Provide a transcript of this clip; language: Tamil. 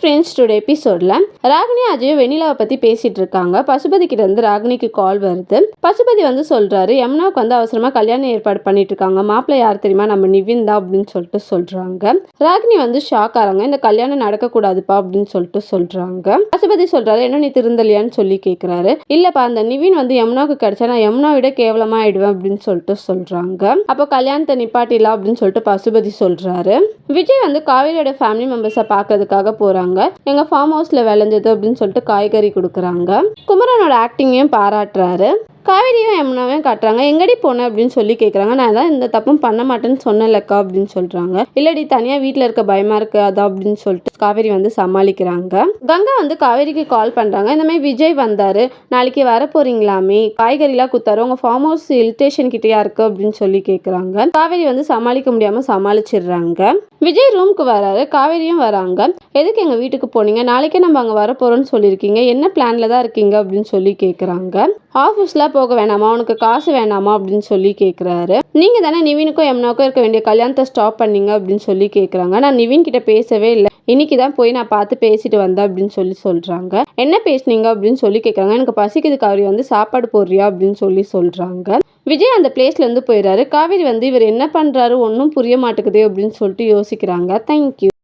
ஃப்ரெண்ட்ஸ், டுடே எபிசோட்ல ராகினி அஜயும் வெண்ணிலாவை பத்தி பேசிட்டு இருக்காங்க. பசுபதி கிட்ட இருந்து ராகினிக்கு கால் வருது. பசுபதி வந்து சொல்றாரு, யமுனாவுக்கு வந்து அவசரமா கல்யாணம் ஏற்பாடு பண்ணிட்டு இருக்காங்க. மாப்பிள்ளை யார் தெரியுமா, நம்ம நிவின் தான் அப்படின்னு சொல்லிட்டு சொல்றாங்க. ராகினி வந்து ஷாக் ஆறாங்க. இந்த கல்யாணம் நடக்க கூடாதுப்பா அப்படின்னு சொல்லிட்டு சொல்றாங்க. பசுபதி சொல்றாரு, என்ன நீ திருந்தலையான்னு சொல்லி கேக்குறாரு. இல்லப்பா, அந்த நிவின் வந்து யமுனாவுக்கு கிடைச்சா நான் யமுனா விட கேவலமா ஆயிடுவேன் அப்படின்னு சொல்லிட்டு சொல்றாங்க. அப்போ கல்யாணத்தை நிப்பாட்டிடலாம் அப்படின்னு சொல்லிட்டு பசுபதி சொல்றாரு. விஜய் வந்து காவேரியோட ஃபேமிலி மெம்பர்ஸை பார்க்கறதுக்காக போறாங்க. எங்க ஃபார்ம் ஹவுஸ்ல விளைஞ்சது அப்படின்னு சொல்லிட்டு காய்கறி கொடுக்குறாங்க. குமரனோட ஆக்டிங்கையும் பாராட்டுறாரு. காவேரியும் யமுனாவையும் காட்டுறாங்க. எங்கடி போன அப்படின்னு சொல்லி கேட்குறாங்க. நான் தான் இந்த தப்பும் பண்ண மாட்டேன்னு சொன்னேன்லக்கா அப்படின்னு சொல்றாங்க. இல்லடி, தனியா வீட்டில் இருக்க பயமா இருக்கு அதான் அப்படின்னு சொல்லிட்டு காவேரி வந்து சமாளிக்கிறாங்க. கங்கா வந்து காவேரிக்கு கால் பண்றாங்க. இந்த மாதிரி விஜய் வந்தாரு, நாளைக்கு வர போறீங்களாமே, காய்கறிலாம் குத்தாரு, உங்க ஃபார்ம் ஹவுஸ் ஹில் ஸ்டேஷன் கிட்டயா இருக்கு அப்படின்னு சொல்லி கேட்குறாங்க. காவேரி வந்து சமாளிக்க முடியாம சமாளிச்சிடுறாங்க. விஜய் ரூமுக்கு வராரு. காவேரியும் வராங்க. எதுக்கு எங்க வீட்டுக்கு போனீங்க, நாளைக்கே நம்ம அங்க வர போறோம்னு சொல்லியிருக்கீங்க, என்ன பிளான்ல தான் இருக்கீங்க அப்படின்னு சொல்லி கேட்குறாங்க. ஆஃபீஸ்லாம் போக வேணாமா, உனக்கு காசு வேணாமா அப்படின்னு சொல்லி கேட்குறாரு. நீங்க தானே நிவினுக்கும் யமுனாவுக்கும் இருக்க வேண்டிய கல்யாணத்தை ஸ்டாப் பண்ணீங்க அப்படின்னு சொல்லி கேட்குறாங்க. நான் நிவின் கிட்ட பேசவே இல்லை, இன்னைக்கு தான் போய் நான் பார்த்து பேசிட்டு வந்தேன் அப்படின்னு சொல்லி சொல்றாங்க. என்ன பேசுனீங்க அப்படின்னு சொல்லி கேட்குறாங்க. எனக்கு பசிக்குது காவேரி, வந்து சாப்பாடு போடுறியா அப்படின்னு சொல்லி சொல்றாங்க. விஜய் அந்த பிளேஸ்ல இருந்து போயிடுறாரு. காவேரி வந்து இவர் என்ன பண்றாரு ஒன்றும் புரிய மாட்டேங்குது அப்படின்னு சொல்லிட்டு யோசிக்கிறாங்க. தேங்க்யூ.